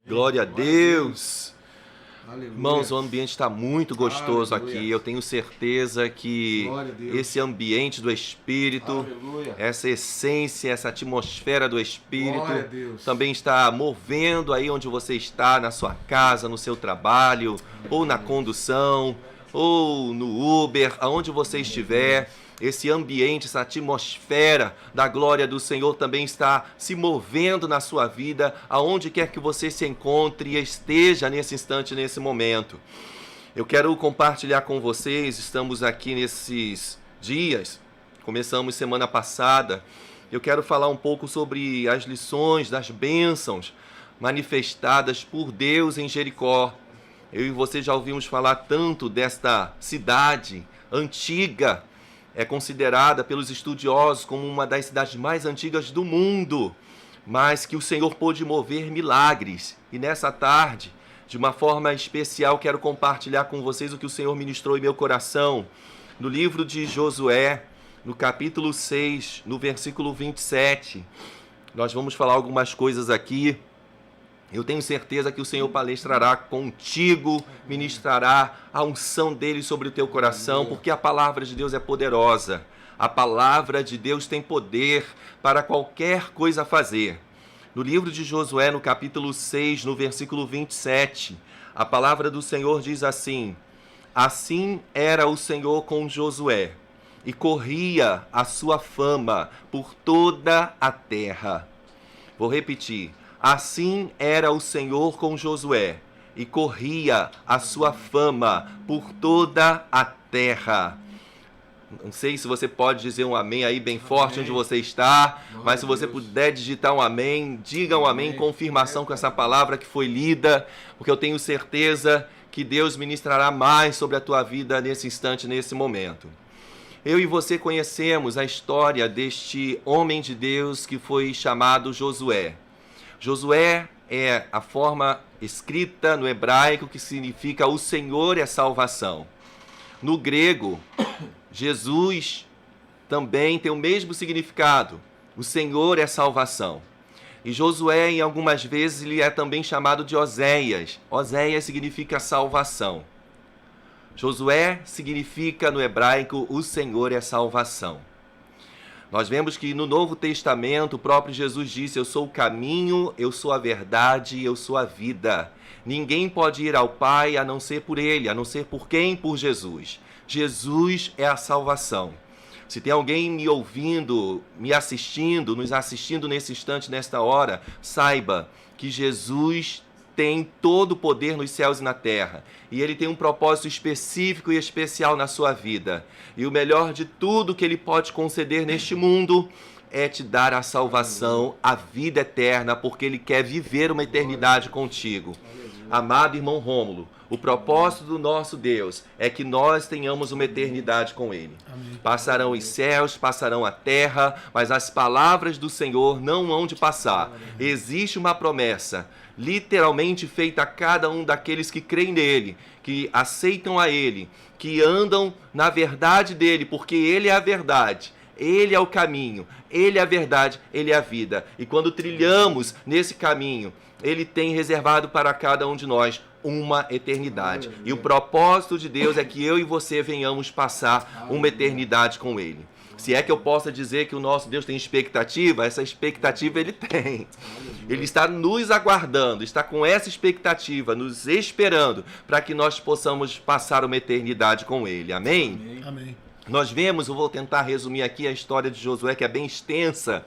Glória a Deus. Aleluia. Irmãos, o ambiente está muito gostoso Aleluia. aqui. Eu tenho certeza que Glória a Deus. esse ambiente do Espírito, Aleluia. essa essência, essa atmosfera do Espírito Glória a Deus. também está movendo aí onde você está, na sua casa, no seu trabalho, ou na condução, ou no Uber, aonde você estiver. Esse ambiente, essa atmosfera da glória do Senhor também está se movendo na sua vida, aonde quer que você se encontre e esteja nesse instante, nesse momento. Eu quero compartilhar com vocês, estamos aqui nesses dias, começamos semana passada, eu quero falar um pouco sobre as lições, das bênçãos manifestadas por Deus em Jericó. Eu e você já ouvimos falar tanto desta cidade antiga, é considerada pelos estudiosos como uma das cidades mais antigas do mundo, mas que o Senhor pôde mover milagres. E nessa tarde, de uma forma especial, quero compartilhar com vocês o que o Senhor ministrou em meu coração. No livro de Josué, no capítulo 6, no versículo 27, nós vamos falar algumas coisas aqui. Eu tenho certeza que o Senhor palestrará contigo, ministrará a unção dele sobre o teu coração, porque a palavra de Deus é poderosa. A palavra de Deus tem poder para qualquer coisa fazer. No livro de Josué, no capítulo 6, no versículo 27, a palavra do Senhor diz assim: Assim era o Senhor com Josué, e corria a sua fama por toda a terra. Vou repetir. Assim era o Senhor com Josué, e corria a sua fama por toda a terra. Não sei se você pode dizer um amém aí bem forte onde você está, mas se você puder digitar um amém, diga um amém, confirmação com essa palavra que foi lida, porque eu tenho certeza que Deus ministrará mais sobre a tua vida nesse instante, nesse momento. Eu e você conhecemos a história deste homem de Deus que foi chamado Josué. Josué é a forma escrita no hebraico que significa o Senhor é salvação. No grego, Jesus também tem o mesmo significado. O Senhor é salvação. E Josué, em algumas vezes, ele é também chamado de Oséias. Oséias significa salvação. Josué significa no hebraico o Senhor é salvação. Nós vemos que no Novo Testamento o próprio Jesus disse: eu sou o caminho, eu sou a verdade, eu sou a vida. Ninguém pode ir ao Pai a não ser por Ele, a não ser por quem? Por Jesus. Jesus é a salvação. Se tem alguém me ouvindo, me assistindo, nos assistindo nesse instante, nesta hora, saiba que Jesus tem todo o poder nos céus e na terra. E Ele tem um propósito específico e especial na sua vida. E o melhor de tudo que Ele pode conceder neste mundo é te dar a salvação, a vida eterna, porque Ele quer viver uma eternidade contigo. Amado irmão Rômulo, o propósito do nosso Deus é que nós tenhamos uma eternidade com Ele. Amém. Passarão os céus, passarão a terra, mas as palavras do Senhor não hão de passar. Existe uma promessa literalmente feita a cada um daqueles que creem nele, que aceitam a Ele, que andam na verdade dele, porque Ele é a verdade. Ele é o caminho, Ele é a verdade, Ele é a vida. E quando trilhamos nesse caminho, Ele tem reservado para cada um de nós uma eternidade. E o propósito de Deus é que eu e você venhamos passar uma eternidade com Ele. Se é que eu possa dizer que o nosso Deus tem expectativa, essa expectativa Ele tem. Ele está nos aguardando, está com essa expectativa, nos esperando, para que nós possamos passar uma eternidade com Ele. Amém? Amém. Nós vemos, eu vou tentar resumir aqui a história de Josué, que é bem extensa.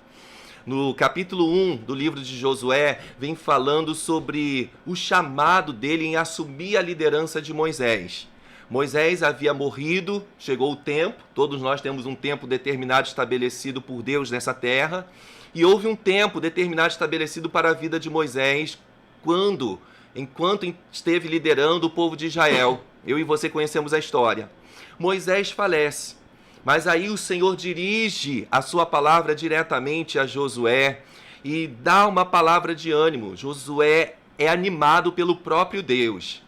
No capítulo 1 do livro de Josué, vem falando sobre o chamado dele em assumir a liderança de Moisés. Moisés havia morrido, chegou o tempo, todos nós temos um tempo determinado estabelecido por Deus nessa terra, e houve um tempo determinado estabelecido para a vida de Moisés, enquanto esteve liderando o povo de Israel. Eu e você conhecemos a história. Moisés falece, mas aí o Senhor dirige a sua palavra diretamente a Josué e dá uma palavra de ânimo. Josué é animado pelo próprio Deus.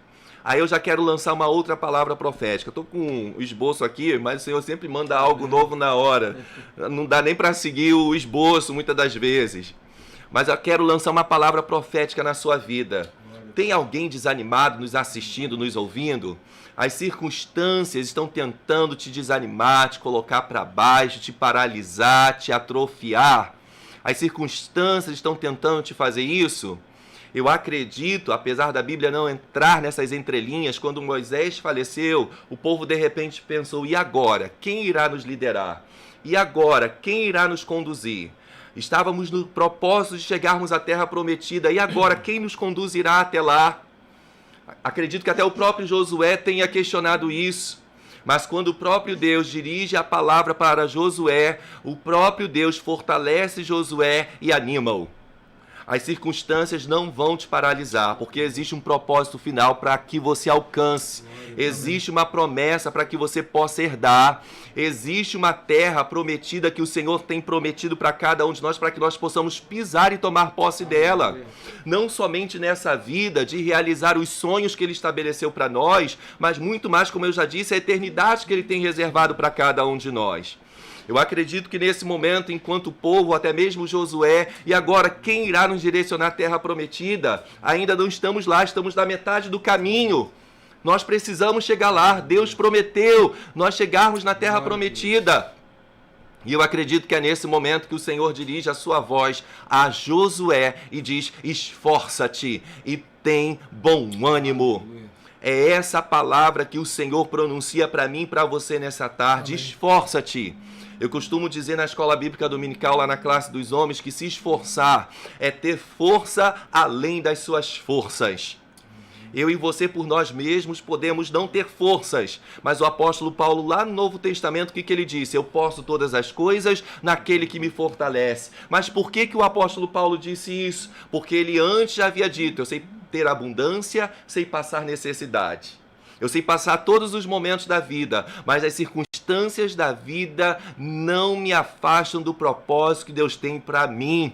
Aí eu já quero lançar uma outra palavra profética. Estou com um esboço aqui, mas o Senhor sempre manda algo novo na hora. Não dá nem para seguir o esboço muitas das vezes. Mas eu quero lançar uma palavra profética na sua vida. Tem alguém desanimado nos assistindo, nos ouvindo? As circunstâncias estão tentando te desanimar, te colocar para baixo, te paralisar, te atrofiar. As circunstâncias estão tentando te fazer isso? Eu acredito, apesar da Bíblia não entrar nessas entrelinhas, quando Moisés faleceu, o povo de repente pensou, e agora? Quem irá nos liderar? E agora? Quem irá nos conduzir? Estávamos no propósito de chegarmos à terra prometida, e agora? Quem nos conduzirá até lá? Acredito que até o próprio Josué tenha questionado isso. Mas quando o próprio Deus dirige a palavra para Josué, o próprio Deus fortalece Josué e anima-o. As circunstâncias não vão te paralisar, porque existe um propósito final para que você alcance. Existe uma promessa para que você possa herdar. Existe uma terra prometida que o Senhor tem prometido para cada um de nós, para que nós possamos pisar e tomar posse dela. Não somente nessa vida, de realizar os sonhos que Ele estabeleceu para nós, mas muito mais, como eu já disse, a eternidade que Ele tem reservado para cada um de nós. Eu acredito que nesse momento, enquanto o povo, até mesmo Josué, e agora quem irá nos direcionar à terra prometida? Ainda não estamos lá, estamos na metade do caminho. Nós precisamos chegar lá. Deus prometeu nós chegarmos na terra prometida. E eu acredito que é nesse momento que o Senhor dirige a sua voz a Josué e diz, esforça-te e tem bom ânimo. É essa palavra que o Senhor pronuncia para mim e para você nessa tarde. Esforça-te. Eu costumo dizer na escola bíblica dominical, lá na classe dos homens, que se esforçar é ter força além das suas forças. Eu e você, por nós mesmos, podemos não ter forças, mas o apóstolo Paulo, lá no Novo Testamento, o que ele disse? Eu posso todas as coisas naquele que me fortalece. Mas por que o apóstolo Paulo disse isso? Porque ele antes já havia dito, eu sei ter abundância, sei passar necessidade. Eu sei passar todos os momentos da vida, mas as circunstâncias da vida não me afastam do propósito que Deus tem para mim.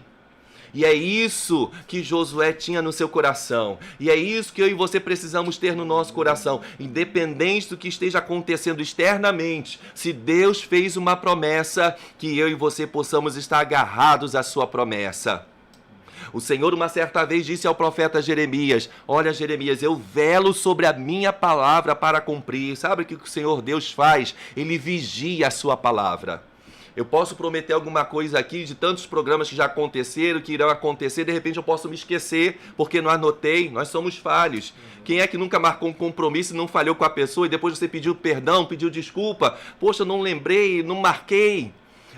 E é isso que Josué tinha no seu coração. E é isso que eu e você precisamos ter no nosso coração. Independente do que esteja acontecendo externamente, se Deus fez uma promessa, que eu e você possamos estar agarrados à sua promessa. O Senhor uma certa vez disse ao profeta Jeremias, olha Jeremias, eu velo sobre a minha palavra para cumprir. Sabe o que o Senhor Deus faz? Ele vigia a sua palavra. Eu posso prometer alguma coisa aqui de tantos programas que já aconteceram, que irão acontecer, de repente eu posso me esquecer, porque não anotei, nós somos falhos. Quem é que nunca marcou um compromisso e não falhou com a pessoa e depois você pediu perdão, pediu desculpa? Poxa, eu não lembrei, não marquei.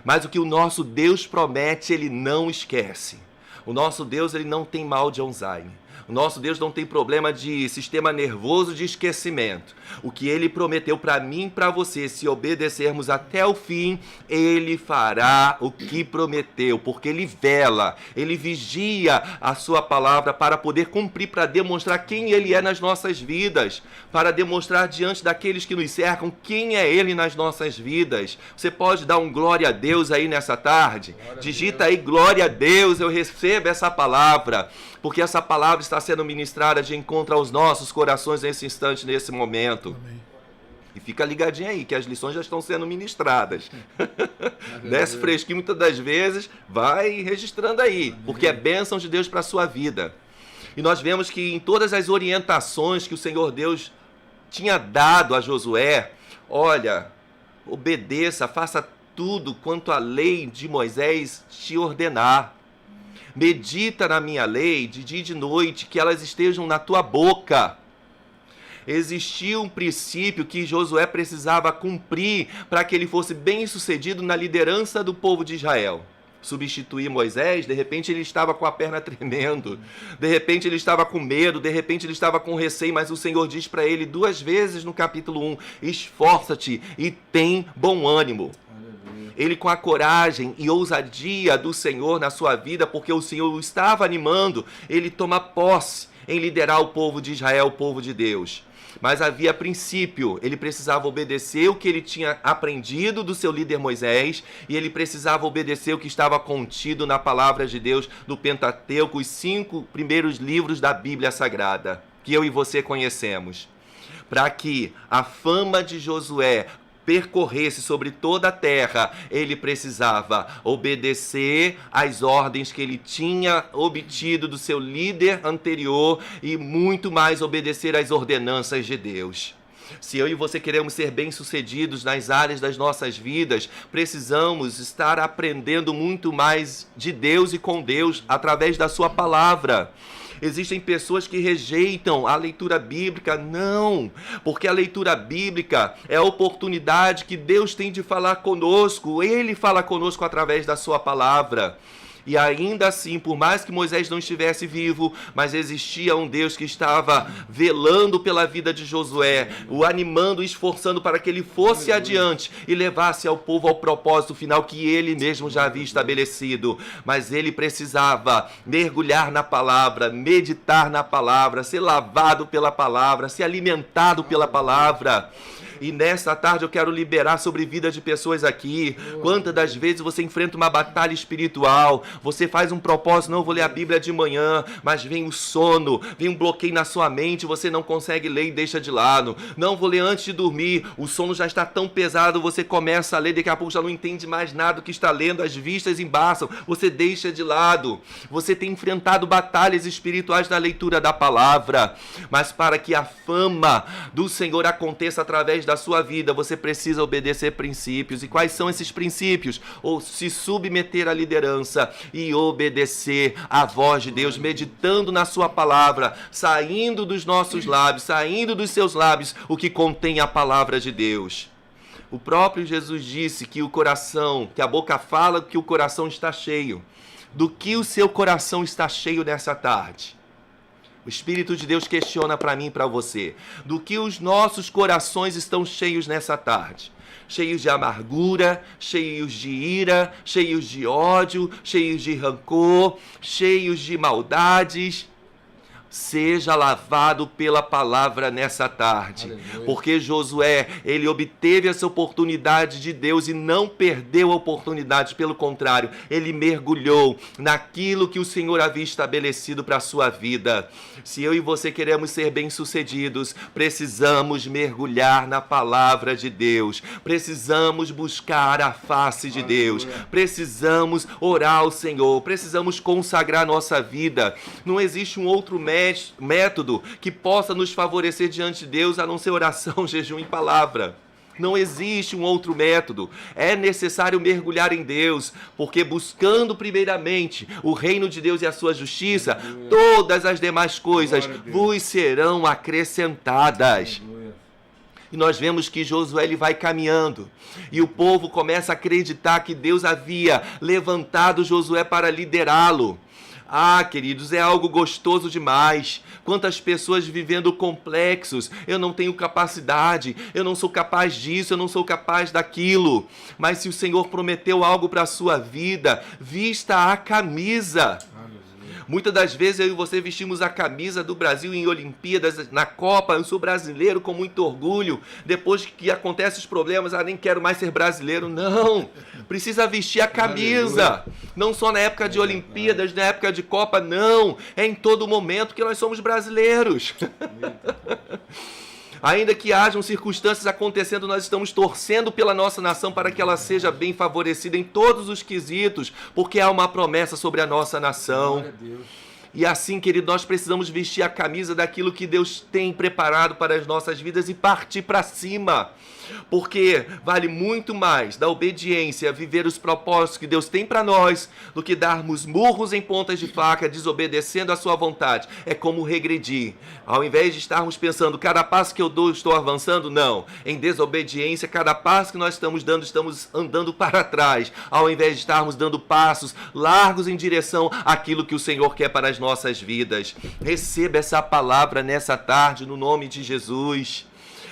Mas o que o nosso Deus promete, Ele não esquece. O nosso Deus, ele não tem mal de Alzheimer. O nosso Deus não tem problema de sistema nervoso de esquecimento. O que Ele prometeu para mim e para você, se obedecermos até o fim, Ele fará o que prometeu, porque Ele vela, Ele vigia a sua palavra para poder cumprir, para demonstrar quem Ele é nas nossas vidas, para demonstrar diante daqueles que nos cercam quem é Ele nas nossas vidas. Você pode dar um glória a Deus aí nessa tarde? Digita aí, glória a Deus, eu recebo essa palavra, porque essa palavra está sendo ministrada de encontro aos nossos corações nesse instante, nesse momento. Amém. E fica ligadinho aí, que as lições já estão sendo ministradas. Desce fresquinho muitas das vezes, vai registrando aí, amém, porque é bênção de Deus para a sua vida. E nós vemos que em todas as orientações que o Senhor Deus tinha dado a Josué, olha, obedeça, faça tudo quanto a lei de Moisés te ordenar. Medita na minha lei de dia e de noite, que elas estejam na tua boca. Existia um princípio que Josué precisava cumprir para que ele fosse bem-sucedido na liderança do povo de Israel. Substituir Moisés, de repente ele estava com a perna tremendo, de repente ele estava com medo, de repente ele estava com receio, mas o Senhor diz para ele 2 vezes no capítulo 1, esforça-te e tem bom ânimo. Ele com a coragem e ousadia do Senhor na sua vida, porque o Senhor o estava animando, ele toma posse em liderar o povo de Israel, o povo de Deus. Mas havia princípio, ele precisava obedecer o que ele tinha aprendido do seu líder Moisés, e ele precisava obedecer o que estava contido na palavra de Deus, do Pentateuco, os 5 primeiros livros da Bíblia Sagrada, que eu e você conhecemos. Para que a fama de Josué percorresse sobre toda a terra, ele precisava obedecer às ordens que ele tinha obtido do seu líder anterior e muito mais obedecer às ordenanças de Deus. Se eu e você queremos ser bem-sucedidos nas áreas das nossas vidas, precisamos estar aprendendo muito mais de Deus e com Deus através da sua palavra. Existem pessoas que rejeitam a leitura bíblica. Não, porque a leitura bíblica é a oportunidade que Deus tem de falar conosco. Ele fala conosco através da sua palavra. E ainda assim, por mais que Moisés não estivesse vivo, mas existia um Deus que estava velando pela vida de Josué, o animando e esforçando para que ele fosse adiante e levasse ao povo ao propósito final que ele mesmo já havia estabelecido. Mas ele precisava mergulhar na palavra, meditar na palavra, ser lavado pela palavra, ser alimentado pela palavra. E nesta tarde eu quero liberar sobre vida de pessoas aqui. Quantas das vezes você enfrenta uma batalha espiritual, você faz um propósito, não vou ler a Bíblia de manhã, mas vem o sono, vem um bloqueio na sua mente, você não consegue ler e deixa de lado. Não vou ler antes de dormir, o sono já está tão pesado, você começa a ler, daqui a pouco já não entende mais nada do que está lendo, as vistas embaçam, você deixa de lado. Você tem enfrentado batalhas espirituais na leitura da palavra, mas para que a fama do Senhor aconteça através da sua vida, você precisa obedecer princípios. E quais são esses princípios? Ou se submeter à liderança e obedecer à voz de Deus, meditando na sua palavra, saindo dos nossos lábios, saindo dos seus lábios, o que contém a palavra de Deus. O próprio Jesus disse que o coração, que a boca fala que o coração está cheio. Do que o seu coração está cheio nessa tarde? O Espírito de Deus questiona para mim e para você. Do que os nossos corações estão cheios nessa tarde? Cheios de amargura, cheios de ira, cheios de ódio, cheios de rancor, cheios de maldades. Seja lavado pela palavra nessa tarde. Aleluia. Porque Josué, ele obteve essa oportunidade de Deus e não perdeu a oportunidade, pelo contrário, ele mergulhou naquilo que o Senhor havia estabelecido para a sua vida. Se eu e você queremos ser bem-sucedidos, precisamos mergulhar na palavra de Deus, precisamos buscar a face de Deus, precisamos orar ao Senhor, precisamos consagrar nossa vida. Não existe um outro método que possa nos favorecer diante de Deus a não ser oração, jejum e palavra. Não existe um outro método. É necessário mergulhar em Deus, porque buscando primeiramente o reino de Deus e a sua justiça, todas as demais coisas vos serão acrescentadas. E nós vemos que Josué ele vai caminhando e o povo começa a acreditar que Deus havia levantado Josué para liderá-lo. Ah, queridos, é algo gostoso demais. Quantas pessoas vivendo complexos. Eu não tenho capacidade, eu não sou capaz disso, eu não sou capaz daquilo. Mas se o Senhor prometeu algo para a sua vida, vista a camisa. Muitas das vezes eu e você vestimos a camisa do Brasil em Olimpíadas, na Copa. Eu sou brasileiro com muito orgulho. Depois que acontecem os problemas, nem quero mais ser brasileiro. Não, precisa vestir a camisa. Não só na época de Olimpíadas, na época de Copa, não. É em todo momento que nós somos brasileiros. Ainda que hajam circunstâncias acontecendo, nós estamos torcendo pela nossa nação para que ela seja bem favorecida em todos os quesitos, porque há uma promessa sobre a nossa nação. Glória a Deus. E assim, querido, nós precisamos vestir a camisa daquilo que Deus tem preparado para as nossas vidas e partir para cima. Porque vale muito mais da obediência, viver os propósitos que Deus tem para nós, do que darmos murros em pontas de faca, desobedecendo a sua vontade. É como regredir. Ao invés de estarmos pensando, cada passo que eu dou, estou avançando, não. Em desobediência, cada passo que nós estamos dando, estamos andando para trás. Ao invés de estarmos dando passos largos em direção àquilo que o Senhor quer para as nossas vidas. Receba essa palavra nessa tarde, no nome de Jesus.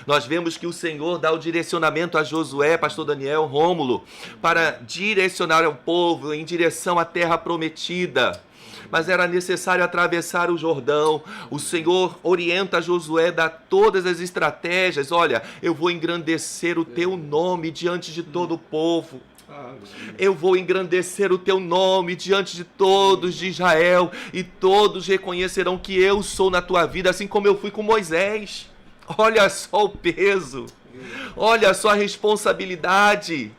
Nós vemos que o Senhor dá o direcionamento a Josué, pastor Daniel, Rômulo, para direcionar o povo em direção à terra prometida. Mas era necessário atravessar o Jordão. O Senhor orienta Josué, dá todas as estratégias. Olha, eu vou engrandecer o teu nome diante de todo o povo. Eu vou engrandecer o teu nome diante de todos de Israel, e todos reconhecerão que eu sou na tua vida, assim como eu fui com Moisés. Olha só o peso. Olha a sua responsabilidade.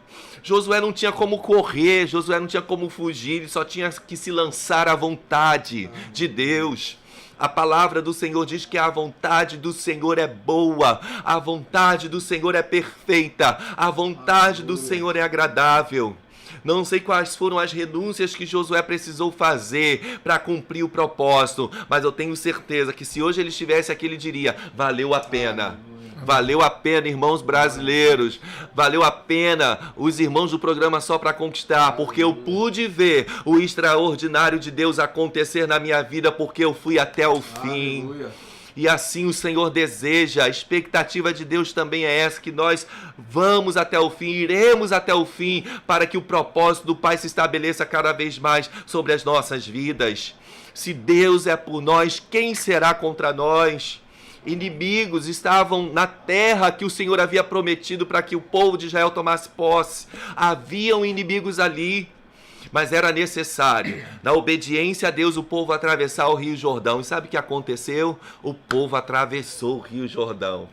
Josué não tinha como correr, Josué não tinha como fugir, ele só tinha que se lançar à vontade de Deus. A palavra do Senhor diz que a vontade do Senhor é boa, a vontade do Senhor é perfeita, a vontade do Senhor é agradável. Não sei quais foram as renúncias que Josué precisou fazer para cumprir o propósito, mas eu tenho certeza que se hoje ele estivesse aqui, ele diria: valeu a pena. Valeu a pena, irmãos brasileiros. Valeu a pena os irmãos do programa Só para Conquistar, porque eu pude ver o extraordinário de Deus acontecer na minha vida, porque eu fui até o fim. Aleluia. E assim o Senhor deseja, a expectativa de Deus também é essa, que nós vamos até o fim, iremos até o fim, para que o propósito do Pai se estabeleça cada vez mais sobre as nossas vidas. Se Deus é por nós, quem será contra nós? Inimigos estavam na terra que o Senhor havia prometido para que o povo de Israel tomasse posse. Haviam inimigos ali, mas era necessário, na obediência a Deus, o povo atravessar o Rio Jordão. E sabe o que aconteceu? O povo atravessou o Rio Jordão.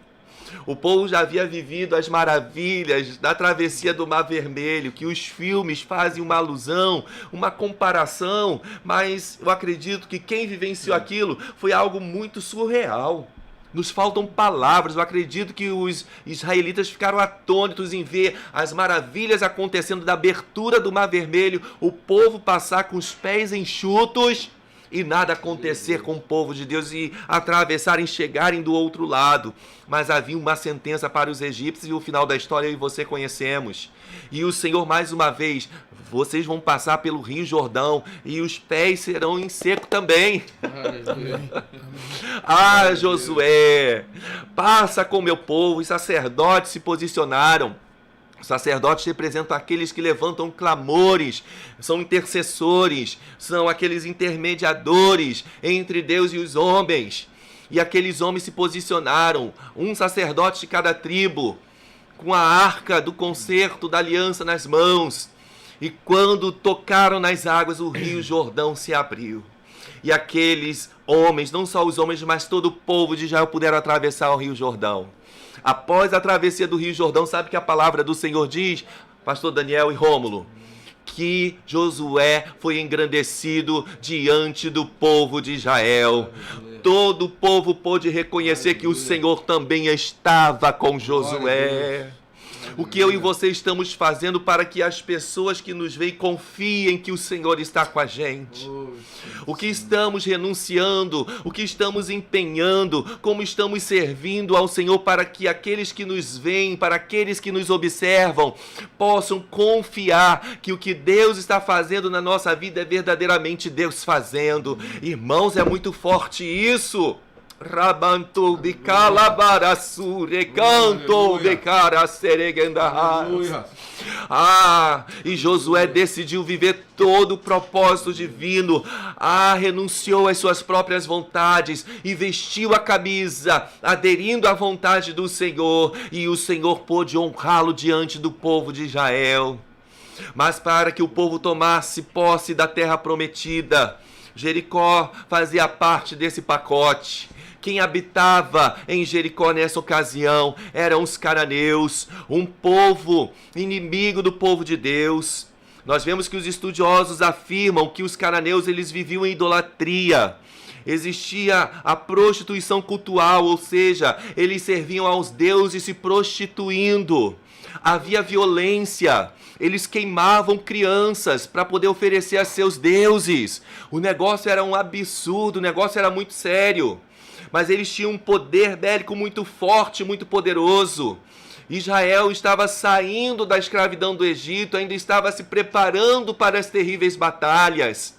O povo já havia vivido as maravilhas da travessia do Mar Vermelho, que os filmes fazem uma alusão, uma comparação, mas eu acredito que quem vivenciou aquilo foi algo muito surreal. Nos faltam palavras. Eu acredito que os israelitas ficaram atônitos em ver as maravilhas acontecendo da abertura do Mar Vermelho, o povo passar com os pés enxutos e nada acontecer com o povo de Deus e atravessarem, chegarem do outro lado. Mas havia uma sentença para os egípcios e o final da história eu e você conhecemos. E o Senhor mais uma vez: vocês vão passar pelo Rio Jordão e os pés serão em seco também. Ah, Josué, passa com meu povo. Os sacerdotes se posicionaram. Os sacerdotes representam aqueles que levantam clamores, são intercessores, são aqueles intermediadores entre Deus e os homens. E aqueles homens se posicionaram, um sacerdote de cada tribo, com a arca do concerto da aliança nas mãos. E quando tocaram nas águas, o Rio Jordão se abriu. E aqueles homens, não só os homens, mas todo o povo de Israel puderam atravessar o Rio Jordão. Após a travessia do Rio Jordão, sabe que a palavra do Senhor diz, pastor Daniel e Rômulo? Que Josué foi engrandecido diante do povo de Israel. Todo o povo pôde reconhecer que o Senhor também estava com Josué. O que eu e você estamos fazendo para que as pessoas que nos veem confiem que o Senhor está com a gente? O que estamos renunciando, o que estamos empenhando, como estamos servindo ao Senhor para que aqueles que nos veem, para aqueles que nos observam, possam confiar que o que Deus está fazendo na nossa vida é verdadeiramente Deus fazendo. Irmãos, é muito forte isso. Rabanto de calabarassure, canto de caraceregendahas. E Josué decidiu viver todo o propósito divino. Renunciou às suas próprias vontades e vestiu a camisa, aderindo à vontade do Senhor. E o Senhor pôde honrá-lo diante do povo de Israel. Mas para que o povo tomasse posse da terra prometida, Jericó fazia parte desse pacote. Quem habitava em Jericó nessa ocasião eram os cananeus, um povo inimigo do povo de Deus. Nós vemos que os estudiosos afirmam que os cananeus eles viviam em idolatria. Existia a prostituição cultual, ou seja, eles serviam aos deuses se prostituindo. Havia violência. Eles queimavam crianças para poder oferecer a seus deuses. O negócio era um absurdo, o negócio era muito sério. Mas eles tinham um poder bélico muito forte, muito poderoso. Israel estava saindo da escravidão do Egito, ainda estava se preparando para as terríveis batalhas.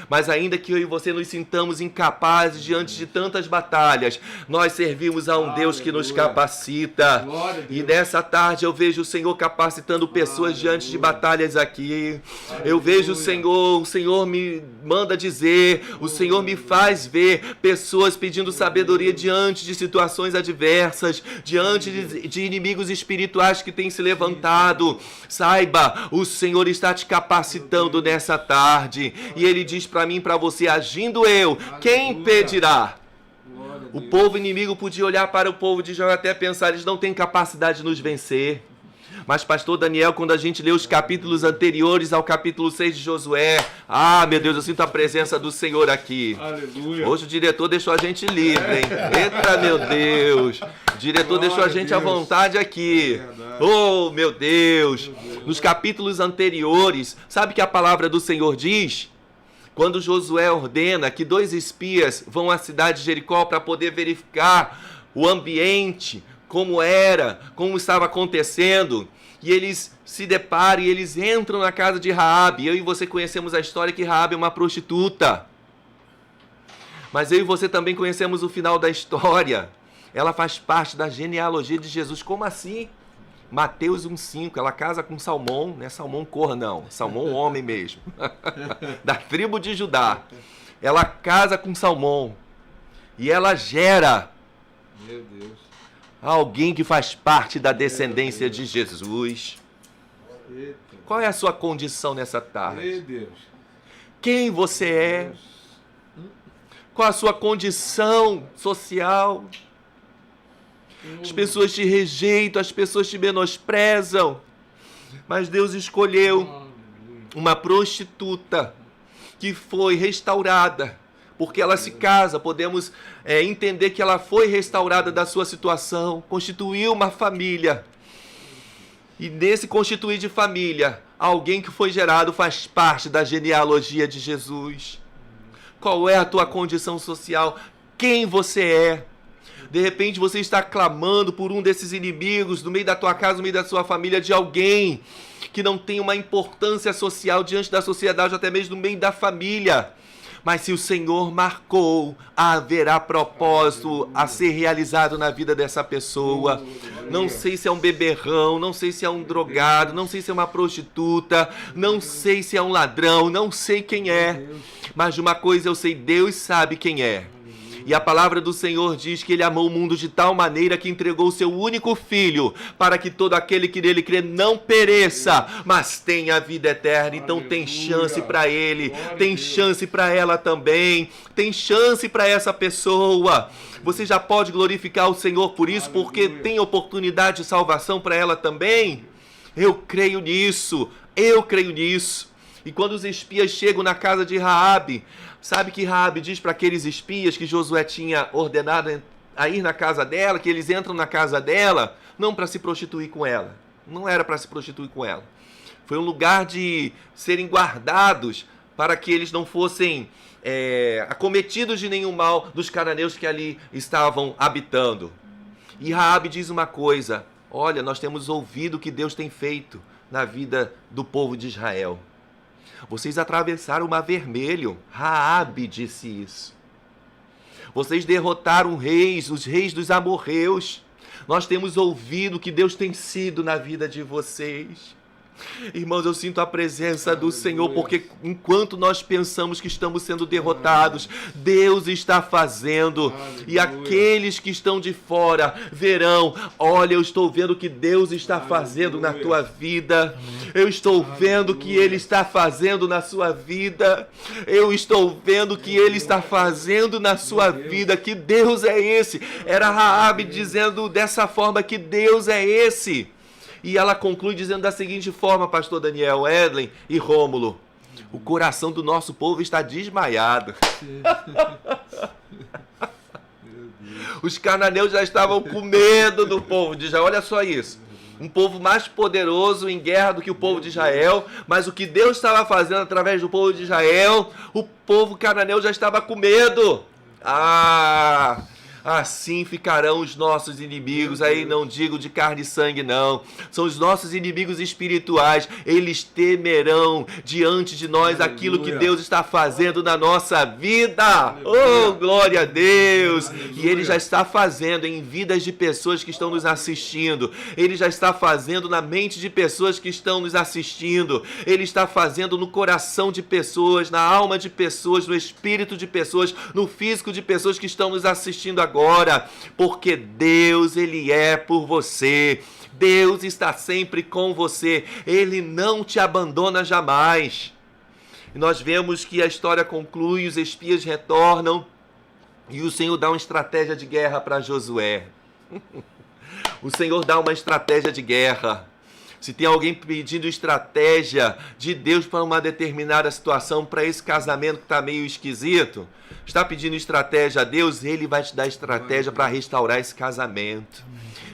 Mas ainda que eu e você nos sintamos incapazes diante de tantas batalhas, nós servimos a um Deus que nos capacita. E nessa tarde eu vejo o Senhor capacitando pessoas diante de batalhas aqui. Eu vejo o Senhor me manda dizer, o Senhor me faz ver pessoas pedindo sabedoria diante de situações adversas, diante de inimigos espirituais que têm se levantado. Saiba, o Senhor está te capacitando nessa tarde. E Ele diz para mim e para você: agindo eu, quem impedirá? O povo inimigo podia olhar para o povo de Israel e até pensar, eles não têm capacidade de nos vencer. Mas, pastor Daniel, quando a gente lê os capítulos anteriores ao capítulo 6 de Josué, meu Deus, eu sinto a presença do Senhor aqui. Aleluia. Hoje o diretor deixou a gente livre, hein? Eita, meu Deus. O diretor deixou a gente à vontade aqui. Oh, meu Deus. Nos capítulos anteriores, sabe que a palavra do Senhor diz? Quando Josué ordena que 2 espias vão à cidade de Jericó para poder verificar o ambiente, como era, como estava acontecendo, e eles se deparam e eles entram na casa de Raabe. Eu e você conhecemos a história que Raabe é uma prostituta. Mas eu e você também conhecemos o final da história. Ela faz parte da genealogia de Jesus. Como assim? Mateus 1,5, ela casa com Salmão, não é Salmão cor não, Salmão homem mesmo, da tribo de Judá. Ela casa com Salmão e ela gera Meu Deus. alguém que faz parte da descendência de Jesus. Eita. Qual é a sua condição nessa tarde? Meu Deus. Quem você é? Qual a sua condição social? As pessoas te rejeitam, as pessoas te menosprezam. Mas Deus escolheu uma prostituta que foi restaurada. Porque ela se casa, podemos entender que ela foi restaurada da sua situação, constituiu uma família. E nesse constituir de família, alguém que foi gerado faz parte da genealogia de Jesus. Qual é a tua condição social? Quem você é? De repente você está clamando por um desses inimigos no meio da tua casa, no meio da sua família, de alguém que não tem uma importância social diante da sociedade, até mesmo no meio da família. Mas se o Senhor marcou, haverá propósito a ser realizado na vida dessa pessoa. Não sei se é um beberrão, não sei se é um drogado, não sei se é uma prostituta, não sei se é um ladrão, não sei quem é. Mas de uma coisa eu sei, Deus sabe quem é. E a palavra do Senhor diz que Ele amou o mundo de tal maneira que entregou o seu único Filho, para que todo aquele que nele crê não pereça, mas tenha a vida eterna. Então tem chance para ele, tem chance para ela também, tem chance para essa pessoa. Você já pode glorificar o Senhor por isso, porque tem oportunidade de salvação para ela também. Eu creio nisso, eu creio nisso. E quando os espias chegam na casa de Raabe, sabe que Raabe diz para aqueles espias que Josué tinha ordenado a ir na casa dela, que eles entram na casa dela, não para se prostituir com ela. Não era para se prostituir com ela. Foi um lugar de serem guardados para que eles não fossem acometidos de nenhum mal dos cananeus que ali estavam habitando. E Raabe diz uma coisa: olha, nós temos ouvido o que Deus tem feito na vida do povo de Israel. Vocês atravessaram o Mar Vermelho. Raabe disse isso. Vocês derrotaram os reis dos amorreus. Nós temos ouvido o que Deus tem sido na vida de vocês. Irmãos, eu sinto a presença do Senhor, porque enquanto nós pensamos que estamos sendo derrotados, Deus está fazendo. E aqueles que estão de fora verão: olha, eu estou vendo o que Deus está fazendo na tua vida. Eu estou vendo o que Ele está fazendo na sua vida. Eu estou vendo o que Ele está fazendo na sua vida. Que Deus é esse? Era Raabe dizendo dessa forma, que Deus é esse. E ela conclui dizendo da seguinte forma, pastor Daniel, Edlen e Rômulo: o coração do nosso povo está desmaiado. Os cananeus já estavam com medo do povo de Israel. Olha só isso. Um povo mais poderoso em guerra do que o povo de Israel. Mas o que Deus estava fazendo através do povo de Israel, o povo cananeu já estava com medo. Assim ficarão os nossos inimigos. Aí não digo de carne e sangue, não. São os nossos inimigos espirituais. Eles temerão diante de nós aquilo que Deus está fazendo na nossa vida. Oh, glória a Deus! E Ele já está fazendo em vidas de pessoas que estão nos assistindo. Ele já está fazendo na mente de pessoas que estão nos assistindo. Ele está fazendo no coração de pessoas, na alma de pessoas, no espírito de pessoas, no físico de pessoas que estão nos assistindo agora, porque Deus, Ele é por você. Deus está sempre com você. Ele não te abandona jamais. E nós vemos que a história conclui, os espias retornam E o Senhor dá uma estratégia de guerra para Josué. O Senhor dá uma estratégia de guerra. Se tem alguém pedindo estratégia de Deus para uma determinada situação, para esse casamento que está meio esquisito, está pedindo estratégia a Deus, Ele vai te dar estratégia para restaurar esse casamento.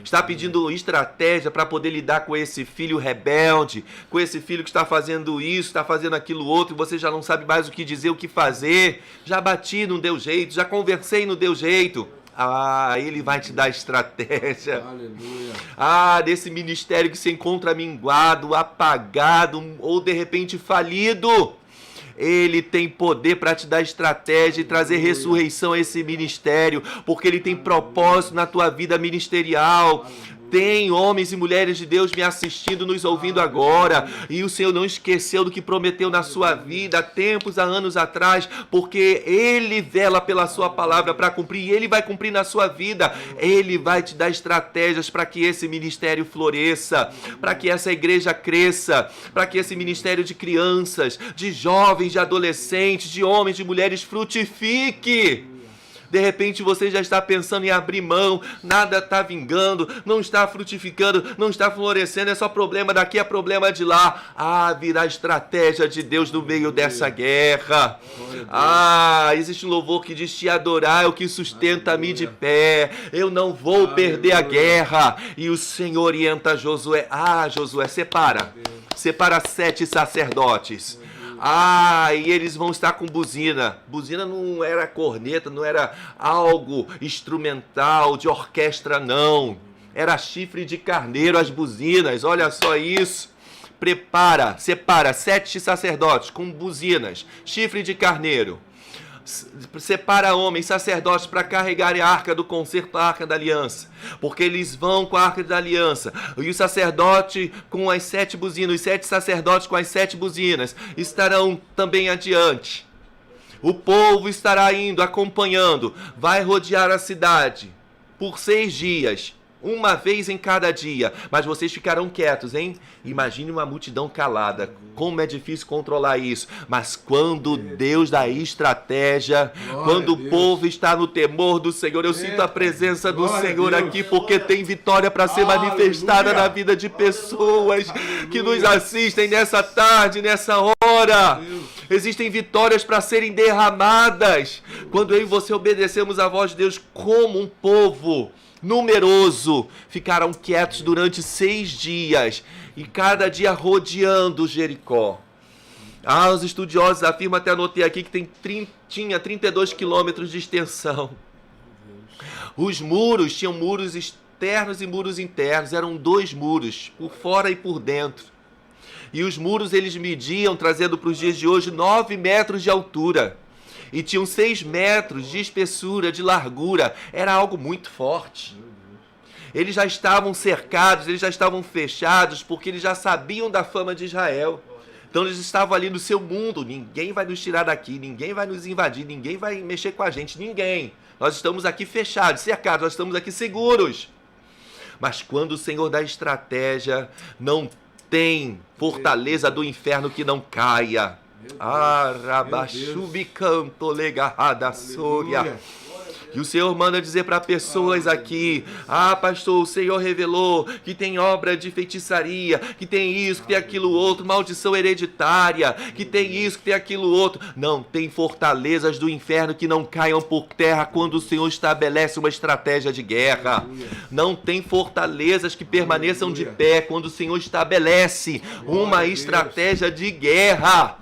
Está pedindo estratégia para poder lidar com esse filho rebelde, com esse filho que está fazendo isso, está fazendo aquilo outro, e você já não sabe mais o que dizer, o que fazer. Já bati, não deu jeito, já conversei, não deu jeito. Ele vai te dar estratégia. Aleluia. Desse ministério que se encontra minguado, apagado ou de repente falido. Ele tem poder para te dar estratégia e trazer ressurreição a esse ministério, porque Ele tem propósito na tua vida ministerial. Tem homens e mulheres de Deus me assistindo, nos ouvindo agora, e o Senhor não esqueceu do que prometeu na sua vida, há tempos, há anos atrás, porque Ele vela pela sua palavra para cumprir, e Ele vai cumprir na sua vida. Ele vai te dar estratégias para que esse ministério floresça, para que essa igreja cresça, para que esse ministério de crianças, de jovens, de adolescentes, de homens, de mulheres frutifique. De repente você já está pensando em abrir mão, nada está vingando, não está frutificando, não está florescendo, é só problema daqui, é problema de lá. Virá estratégia de Deus no meio dessa guerra. Existe um louvor que diz: te adorar é o que sustenta-me de pé, eu não vou perder a guerra. E o Senhor orienta Josué: Josué, separa 7 sacerdotes. E eles vão estar com buzina. Buzina não era corneta, não era algo instrumental, de orquestra, não. Era chifre de carneiro, as buzinas, olha só isso. Separa 7 sacerdotes com buzinas, chifre de carneiro. Separa homens, sacerdotes, para carregarem a arca do concerto, a arca da aliança, porque eles vão com a arca da aliança, e o sacerdote com as 7 buzinas, os 7 sacerdotes com as 7 buzinas estarão também adiante. O povo estará indo, acompanhando, vai rodear a cidade por 6 dias, uma vez em cada dia, mas vocês ficarão quietos, hein? Imagine uma multidão calada, como é difícil controlar isso, mas quando Deus dá estratégia, quando o povo está no temor do Senhor, eu sinto a presença do Senhor aqui, porque tem vitória para ser manifestada na vida de pessoas que nos assistem nessa tarde, nessa hora. Existem vitórias para serem derramadas, quando eu e você obedecemos a voz de Deus como um povo numeroso. Ficaram quietos durante 6 dias, e cada dia rodeando Jericó. Os estudiosos afirmam, até anotei aqui, que tinha 32 quilômetros de extensão. Os muros tinham muros externos e muros internos, eram 2 muros, por fora e por dentro. E os muros eles mediam, trazendo para os dias de hoje, 9 metros de altura. E tinham 6 metros de espessura, de largura. Era algo muito forte. Eles já estavam cercados, eles já estavam fechados, porque eles já sabiam da fama de Israel. Então eles estavam ali no seu mundo. Ninguém vai nos tirar daqui, ninguém vai nos invadir, ninguém vai mexer com a gente, ninguém. Nós estamos aqui fechados, cercados, nós estamos aqui seguros. Mas quando o Senhor dá estratégia, não tem fortaleza do inferno que não caia. Arabachubicanto legarrada sória. E o Senhor manda dizer para pessoas aqui: pastor, o Senhor revelou que tem obra de feitiçaria, que tem isso, que tem aquilo outro, maldição hereditária, que tem isso, que tem aquilo outro. Não tem fortalezas do inferno que não caiam por terra quando o Senhor estabelece uma estratégia de guerra. Não tem fortalezas que permaneçam de pé quando o Senhor estabelece uma estratégia de guerra.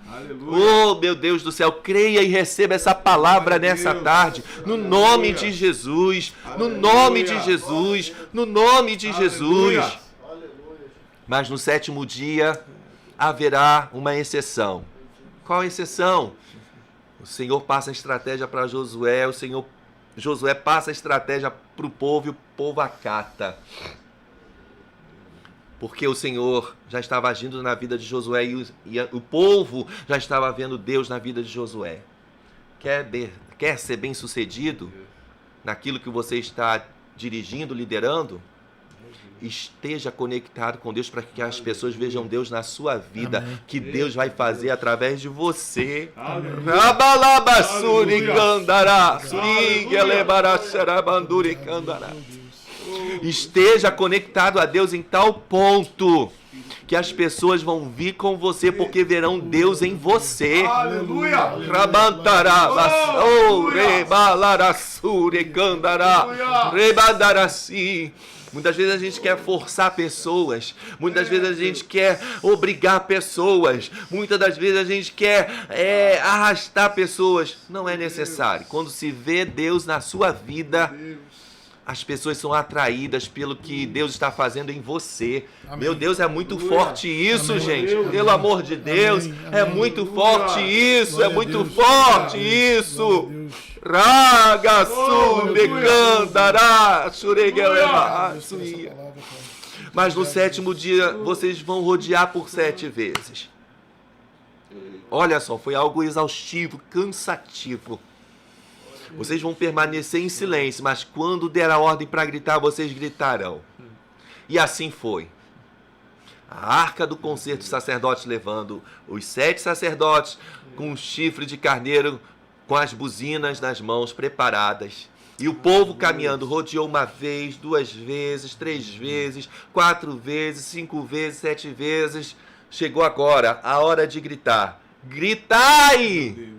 Oh, meu Deus do céu, creia e receba essa palavra nessa tarde, no nome de Jesus, no nome de Jesus, no nome de Jesus. Mas no 7º dia haverá uma exceção. Qual a exceção? O Senhor passa a estratégia para Josué, Josué passa a estratégia para o povo e o povo acata. Porque o Senhor já estava agindo na vida de Josué e o povo já estava vendo Deus na vida de Josué. Quer ser bem-sucedido naquilo que você está dirigindo, liderando? Esteja conectado com Deus para que as pessoas vejam Deus na sua vida. Amém. Que Deus vai fazer através de você. Aleluia. Rabalabasuricandará, Singelebaracharabanduricandará. Esteja conectado a Deus em tal ponto que as pessoas vão vir com você porque verão Deus em você. Aleluia. Rabantará, oh, rebalarassurecandará, rebadarasi. Muitas vezes a gente quer forçar pessoas, muitas vezes a gente quer obrigar pessoas, muitas das vezes a gente quer arrastar pessoas. Não é necessário. Quando se vê Deus na sua vida, as pessoas são atraídas pelo que Deus está fazendo em você. Amém. Meu Deus, é muito forte isso, Amém. gente. Deus. Pelo amor de Deus, Amém. é Amém. muito forte isso, é Glória a muito Deus. forte Glória a isso. Deus. Raga Aleluia. subecandará, xureguelema, Deus, por essa palavra, Pai. mas no sétimo dia vocês vão rodear por 7 vezes. Olha só, foi algo exaustivo, cansativo. Vocês vão permanecer em silêncio, mas quando der a ordem para gritar, vocês gritarão. E assim foi. A arca do concerto dos sacerdotes levando os 7 sacerdotes com um chifre de carneiro, com as buzinas nas mãos preparadas. E o povo caminhando rodeou 1 vez, 2 vezes, 3 vezes, 4 vezes, 5 vezes, 7 vezes. Chegou agora a hora de gritar. Gritai!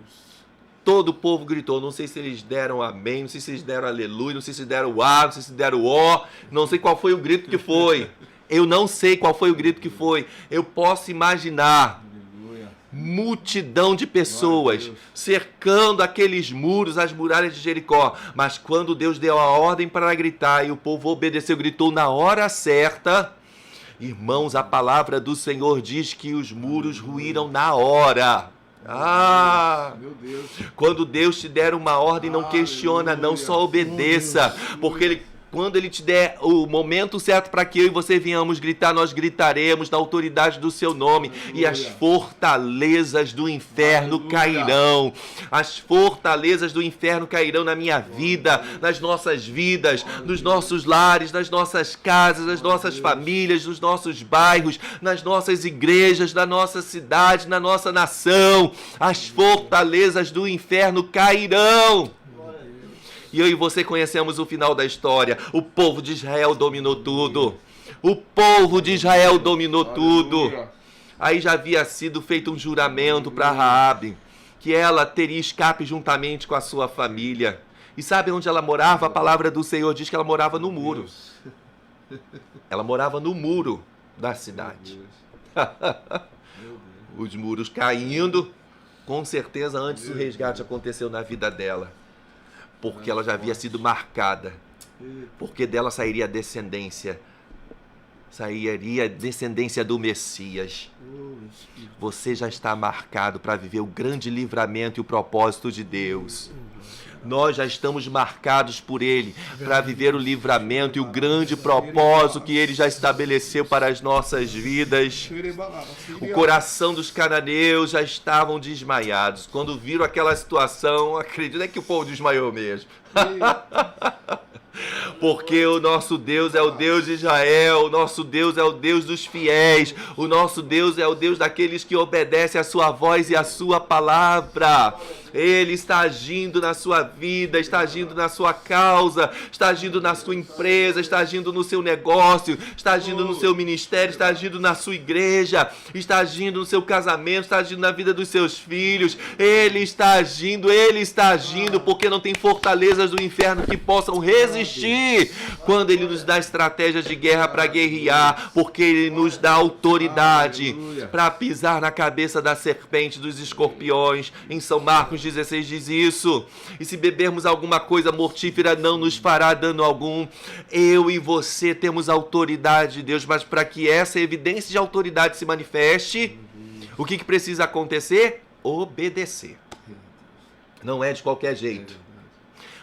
Todo o povo gritou. Não sei se eles deram amém, não sei se eles deram aleluia, não sei se deram a, não sei se deram ó. Não sei qual foi o grito que foi. Eu não sei qual foi o grito que foi. Eu posso imaginar multidão de pessoas cercando aqueles muros, as muralhas de Jericó. Mas quando Deus deu a ordem para gritar e o povo obedeceu, gritou na hora certa. Irmãos, a palavra do Senhor diz que os muros ruíram na hora. Meu Deus. Quando Deus te der uma ordem, não questiona, não, só obedeça. Porque quando Ele te der o momento certo para que eu e você venhamos gritar, nós gritaremos na autoridade do seu nome. E as fortalezas do inferno cairão. As fortalezas do inferno cairão na minha vida, nas nossas vidas, nos nossos lares, nas nossas casas, nas nossas famílias, nos nossos bairros, nas nossas igrejas, na nossa cidade, na nossa nação. As fortalezas do inferno cairão. E eu e você conhecemos o final da história. O povo de Israel dominou tudo. O povo de Israel dominou tudo. Aí já havia sido feito um juramento para Raabe, que ela teria escape juntamente com a sua família. E sabe onde ela morava? A palavra do Senhor diz que ela morava no muro. Ela morava no muro da cidade. Os muros caindo. Com certeza antes o resgate aconteceu na vida dela. Porque ela já havia sido marcada. Porque dela sairia a descendência. Sairia a descendência do Messias. Você já está marcado para viver o grande livramento e o propósito de Deus. Nós já estamos marcados por Ele para viver o livramento e o grande propósito que Ele já estabeleceu para as nossas vidas. O coração dos cananeus já estavam desmaiados. Quando viram aquela situação, acredito que o povo desmaiou mesmo. Porque o nosso Deus é o Deus de Israel, o nosso Deus é o Deus dos fiéis, o nosso Deus é o Deus daqueles que obedecem a sua voz e a sua palavra. Ele está agindo na sua vida, está agindo na sua causa, está agindo na sua empresa, está agindo no seu negócio, está agindo no seu ministério, está agindo na sua igreja, está agindo no seu casamento, está agindo na vida dos seus filhos. Ele está agindo, porque não tem fortalezas do inferno que possam resistir quando Ele nos dá estratégias de guerra para guerrear, porque Ele nos dá autoridade para pisar na cabeça da serpente, dos escorpiões. Em São Marcos 16 diz isso. E se bebermos alguma coisa mortífera, não nos fará dano algum. Eu e você temos autoridade de Deus, mas para que essa evidência de autoridade se manifeste, o que precisa acontecer? Obedecer. Não é de qualquer jeito.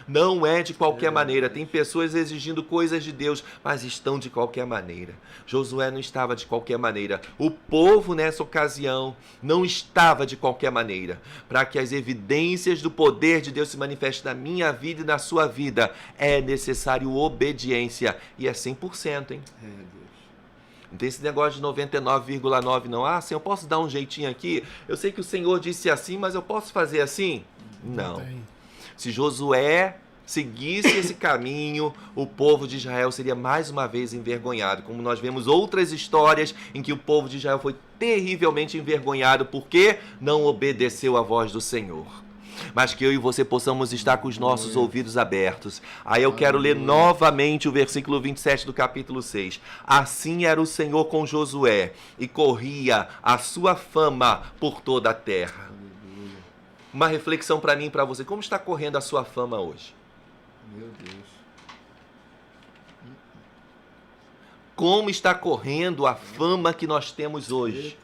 Não é de qualquer maneira. Tem pessoas exigindo coisas de Deus, mas estão de qualquer maneira. Josué não estava de qualquer maneira. O povo nessa ocasião não estava de qualquer maneira. Para que as evidências do poder de Deus se manifestem na minha vida e na sua vida, é necessário obediência. E é 100%, hein? Não tem esse negócio de 99,9 não. Ah, Senhor, eu posso dar um jeitinho aqui? Eu sei que o Senhor disse assim, mas eu posso fazer assim? Não. Se Josué seguisse esse caminho, o povo de Israel seria mais uma vez envergonhado. Como nós vemos outras histórias em que o povo de Israel foi terrivelmente envergonhado porque não obedeceu à voz do Senhor. Mas que eu e você possamos estar com os nossos ouvidos abertos. Aí eu quero ler novamente o versículo 27 do capítulo 6. Assim era o Senhor com Josué, e corria a sua fama por toda a terra. Uma reflexão para mim e para você. Como está correndo a sua fama hoje? Meu Deus. Como está correndo a fama que nós temos hoje?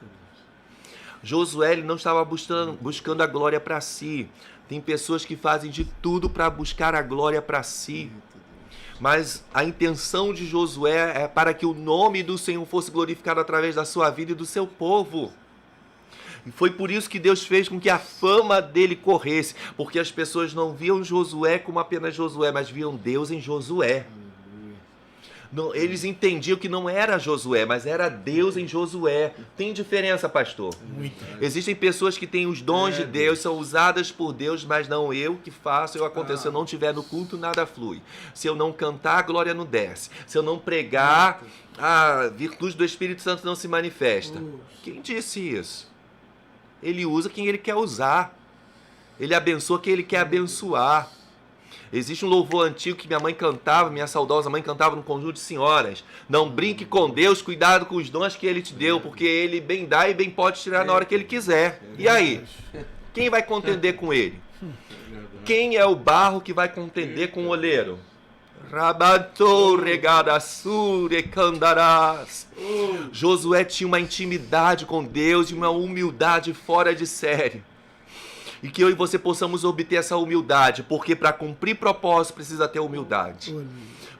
Josué ele não estava buscando a glória para si. Tem pessoas que fazem de tudo para buscar a glória para si. Mas a intenção de Josué é para que o nome do Senhor fosse glorificado através da sua vida e do seu povo. E foi por isso que Deus fez com que a fama dele corresse. Porque as pessoas não viam Josué como apenas Josué, mas viam Deus em Josué. Não, eles entendiam que não era Josué, mas era Deus em Josué. Tem diferença, pastor? Muito. Existem pessoas que têm os dons de Deus, são usadas por Deus, mas não eu que faço, eu aconteço. Se eu não estiver no culto, nada flui. Se eu não cantar, a glória não desce. Se eu não pregar, a virtude do Espírito Santo não se manifesta. Quem disse isso? Ele usa quem ele quer usar. Ele abençoa quem ele quer abençoar. Existe um louvor antigo que minha mãe cantava, minha saudosa mãe cantava no conjunto de senhoras. Não brinque com Deus, cuidado com os dons que Ele te deu, porque Ele bem dá e bem pode tirar na hora que Ele quiser. E aí? Quem vai contender com Ele? Quem é o barro que vai contender com o oleiro? Rabatou regadassure candarás. Josué tinha uma intimidade com Deus e uma humildade fora de série. E que eu e você possamos obter essa humildade, porque para cumprir propósito precisa ter humildade.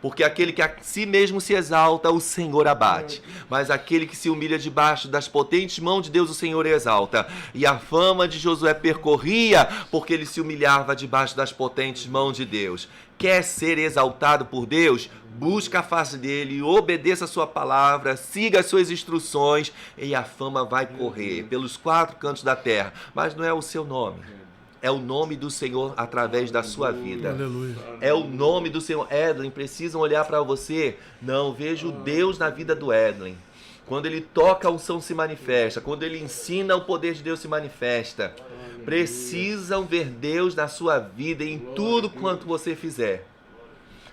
Porque aquele que a si mesmo se exalta, o Senhor abate. Mas aquele que se humilha debaixo das potentes mãos de Deus, o Senhor exalta. E a fama de Josué percorria, porque ele se humilhava debaixo das potentes mãos de Deus. Quer ser exaltado por Deus? Busca a face dele, obedeça a sua palavra, siga as suas instruções e a fama vai correr pelos 4 cantos da terra. Mas não é o seu nome, é o nome do Senhor através da sua vida. Aleluia. É o nome do Senhor. Edlen, precisam olhar para você? Não, vejo Deus na vida do Edlen. Quando ele toca, a unção se manifesta. Quando ele ensina, o poder de Deus se manifesta. Precisam ver Deus na sua vida e em tudo quanto você fizer.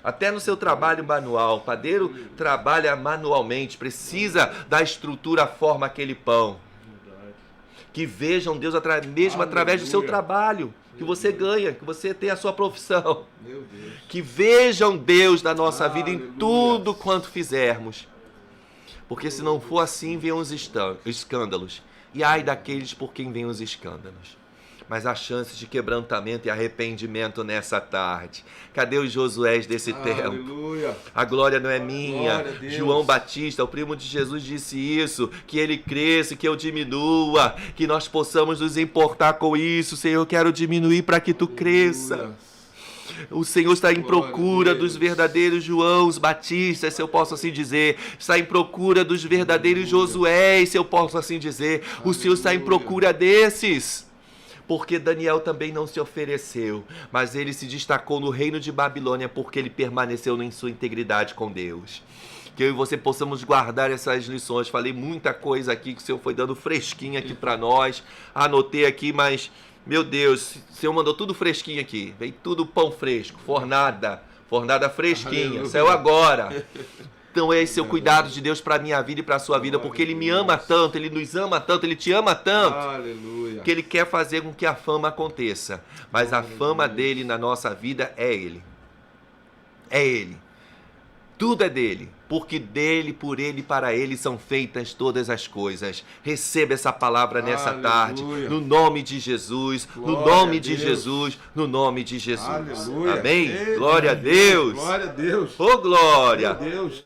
Até no seu trabalho manual. O padeiro trabalha manualmente. Precisa da estrutura, forma aquele pão. Que vejam Deus mesmo através do seu trabalho. Que você ganha, que você tem a sua profissão. Que vejam Deus na nossa vida em tudo quanto fizermos. Porque se não for assim, vêm os escândalos. E ai daqueles por quem vêm os escândalos. Mas há chances de quebrantamento e arrependimento nessa tarde. Cadê os Josués desse tempo? Aleluia. A glória não é minha. Glória a Deus. João Batista, o primo de Jesus, disse isso. Que ele cresça, que eu diminua. Que nós possamos nos importar com isso. Senhor, eu quero diminuir para que tu cresça. O Senhor está em procura dos verdadeiros Joãos Batistas, se eu posso assim dizer. Está em procura dos verdadeiros Josué, se eu posso assim dizer. O Senhor está em procura desses. Porque Daniel também não se ofereceu, mas ele se destacou no reino de Babilônia porque ele permaneceu em sua integridade com Deus. Que eu e você possamos guardar essas lições. Falei muita coisa aqui que o Senhor foi dando fresquinha aqui para nós. Anotei aqui, mas, meu Deus, o Senhor mandou tudo fresquinho aqui. Veio tudo pão fresco, fornada fresquinha, Aleluia. Saiu agora. Então esse é o cuidado de Deus para a minha vida e para a sua vida, porque Ele me ama tanto, Ele nos ama tanto, Ele te ama tanto, Aleluia. que Ele quer fazer com que a fama aconteça. Mas a fama dele na nossa vida é Ele. É Ele. Tudo é dele, porque dele, por ele e para ele são feitas todas as coisas. Receba essa palavra nessa tarde, no nome de Jesus, no nome de Jesus, no nome de Jesus. Aleluia. Amém? Glória a Deus. Glória a Deus. Ô, glória. Meu Deus.